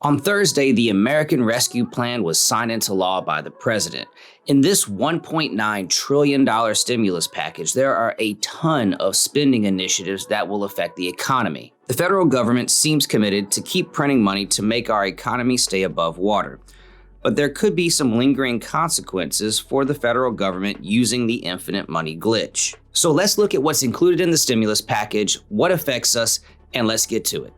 On Thursday, the American Rescue Plan was signed into law by the president. In this $1.9 trillion stimulus package, there are a ton of spending initiatives that will affect the economy. The federal government seems committed to keep printing money to make our economy stay above water. But there could be some lingering consequences for the federal government using the infinite money glitch. So let's look at what's included in the stimulus package, what affects us, and let's get to it.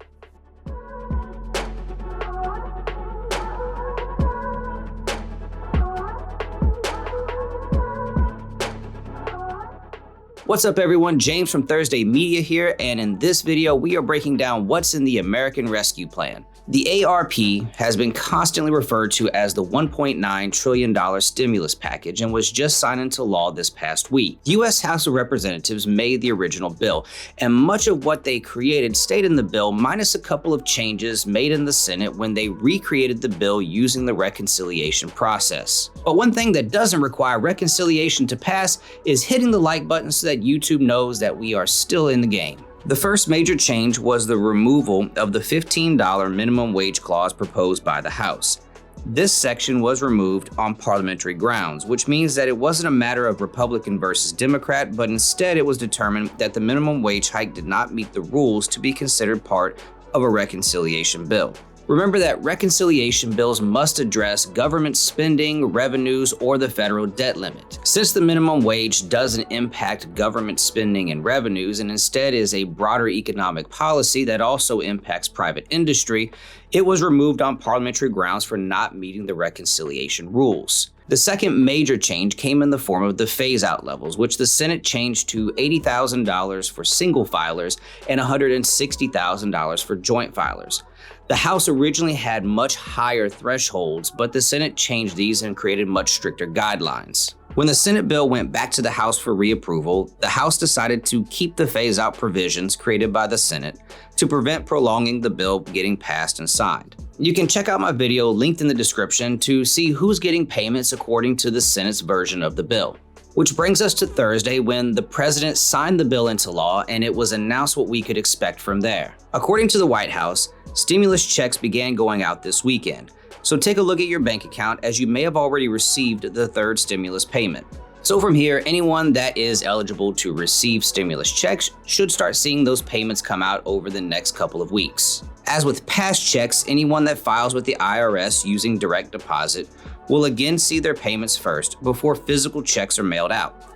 What's up everyone, James from Thursday Media here, and in this video we are breaking down what's in the American Rescue Plan. The ARP has been constantly referred to as the $1.9 trillion stimulus package and was just signed into law this past week. The U.S. House of Representatives made the original bill, and much of what they created stayed in the bill minus a couple of changes made in the Senate when they recreated the bill using the reconciliation process. But one thing that doesn't require reconciliation to pass is hitting the like button so that YouTube knows that we are still in the game. The first major change was the removal of the $15 minimum wage clause proposed by the House. This section was removed on parliamentary grounds, which means that it wasn't a matter of Republican versus Democrat, but instead it was determined that the minimum wage hike did not meet the rules to be considered part of a reconciliation bill. Remember that reconciliation bills must address government spending, revenues, or the federal debt limit. Since the minimum wage doesn't impact government spending and revenues and instead is a broader economic policy that also impacts private industry, it was removed on parliamentary grounds for not meeting the reconciliation rules. The second major change came in the form of the phase-out levels, which the Senate changed to $80,000 for single filers and $160,000 for joint filers. The House originally had much higher thresholds, but the Senate changed these and created much stricter guidelines. When the Senate bill went back to the House for reapproval, the House decided to keep the phase-out provisions created by the Senate to prevent prolonging the bill getting passed and signed. You can check out my video linked in the description to see who's getting payments according to the Senate's version of the bill. Which brings us to Thursday when the president signed the bill into law and it was announced what we could expect from there. According to the White House, stimulus checks began going out this weekend. So take a look at your bank account as you may have already received the third stimulus payment. So from here, anyone that is eligible to receive stimulus checks should start seeing those payments come out over the next couple of weeks. As with past checks, anyone that files with the IRS using direct deposit will again see their payments first before physical checks are mailed out.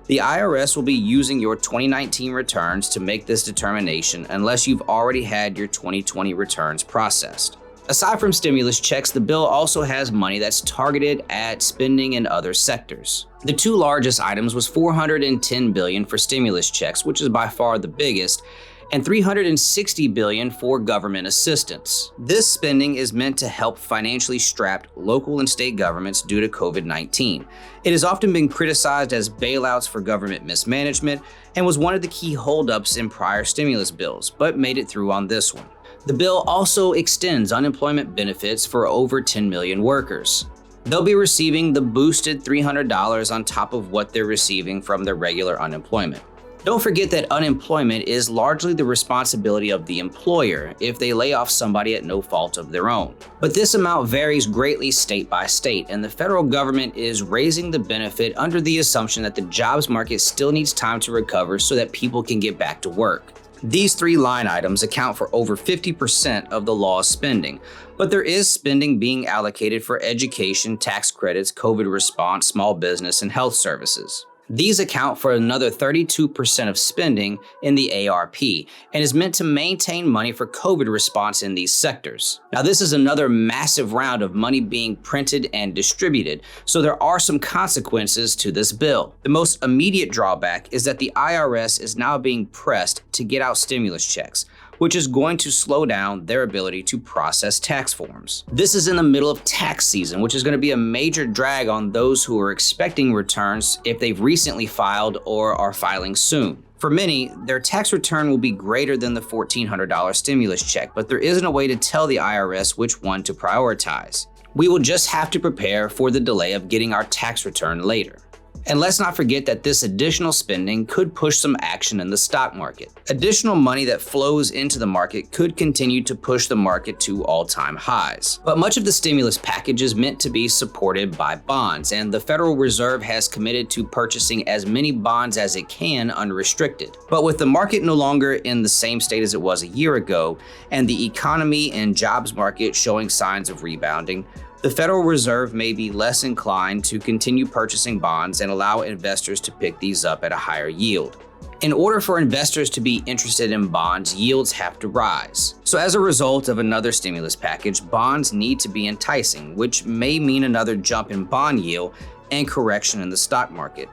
The IRS will be using your 2019 returns to make this determination unless you've already had your 2020 returns processed. Aside from stimulus checks, the bill also has money that's targeted at spending in other sectors. The two largest items was $410 billion for stimulus checks, which is by far the biggest, and $360 billion for government assistance. This spending is meant to help financially strapped local and state governments due to COVID-19. It has often been criticized as bailouts for government mismanagement and was one of the key holdups in prior stimulus bills, but made it through on this one. The bill also extends unemployment benefits for over 10 million workers. They'll be receiving the boosted $300 on top of what they're receiving from their regular unemployment. Don't forget that unemployment is largely the responsibility of the employer if they lay off somebody at no fault of their own. But this amount varies greatly state by state, and the federal government is raising the benefit under the assumption that the jobs market still needs time to recover so that people can get back to work. These three line items account for over 50% of the law's spending, but there is spending being allocated for education, tax credits, COVID response, small business, and health services. These account for another 32% of spending in the ARP and is meant to maintain money for COVID response in these sectors. Now, this is another massive round of money being printed and distributed, so there are some consequences to this bill. The most immediate drawback is that the IRS is now being pressed to get out stimulus checks, which is going to slow down their ability to process tax forms. This is in the middle of tax season, which is going to be a major drag on those who are expecting returns if they've recently filed or are filing soon. For many, their tax return will be greater than the $1,400 stimulus check, but there isn't a way to tell the IRS which one to prioritize. We will just have to prepare for the delay of getting our tax return later. And let's not forget that this additional spending could push some action in the stock market. Additional money that flows into the market could continue to push the market to all-time highs. But much of the stimulus package is meant to be supported by bonds, and the Federal Reserve has committed to purchasing as many bonds as it can unrestricted. But with the market no longer in the same state as it was a year ago, and the economy and jobs market showing signs of rebounding, the Federal Reserve may be less inclined to continue purchasing bonds and allow investors to pick these up at a higher yield. In order for investors to be interested in bonds, yields have to rise. So as a result of another stimulus package, bonds need to be enticing, which may mean another jump in bond yield and correction in the stock market.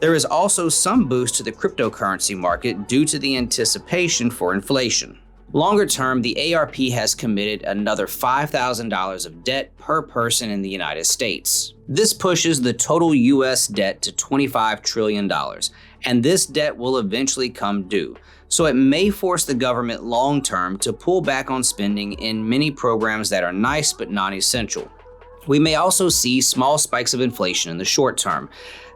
There is also some boost to the cryptocurrency market due to the anticipation for inflation. Longer term, the ARP has committed another $5,000 of debt per person in the United States. This pushes the total U.S. debt to $25 trillion, and this debt will eventually come due. So it may force the government long term to pull back on spending in many programs that are nice but non-essential. We may also see small spikes of inflation in the short term,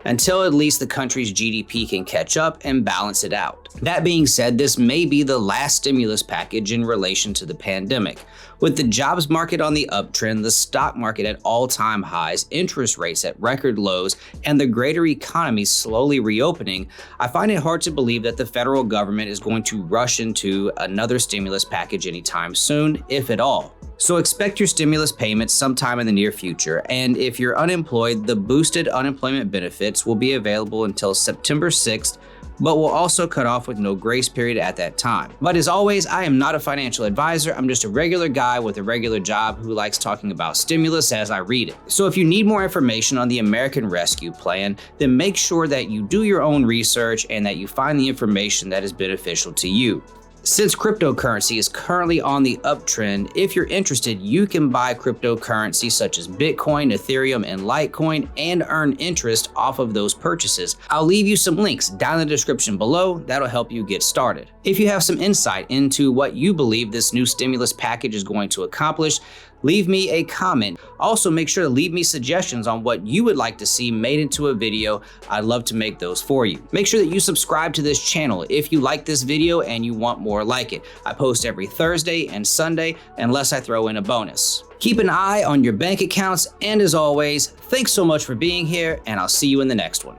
until at least the country's GDP can catch up and balance it out. That being said, this may be the last stimulus package in relation to the pandemic. With the jobs market on the uptrend, the stock market at all-time highs, interest rates at record lows, and the greater economy slowly reopening, I find it hard to believe that the federal government is going to rush into another stimulus package anytime soon, if at all. So expect your stimulus payments sometime in the near future, and if you're unemployed, the boosted unemployment benefits will be available until September 6th, but will also cut off with no grace period at that time. But as always, I am not a financial advisor. I'm just a regular guy with a regular job who likes talking about stimulus as I read it. So if you need more information on the American Rescue Plan, then make sure that you do your own research and that you find the information that is beneficial to you. Since cryptocurrency is currently on the uptrend, if you're interested, you can buy cryptocurrency such as Bitcoin, Ethereum, and Litecoin and earn interest off of those purchases. I'll leave you some links down in the description below that'll help you get started. If you have some insight into what you believe this new stimulus package is going to accomplish, leave me a comment. Also, make sure to leave me suggestions on what you would like to see made into a video. I'd love to make those for you. Make sure that you subscribe to this channel if you like this video and you want more like it. I post every Thursday and Sunday unless I throw in a bonus. Keep an eye on your bank accounts, and as always, thanks so much for being here, and I'll see you in the next one.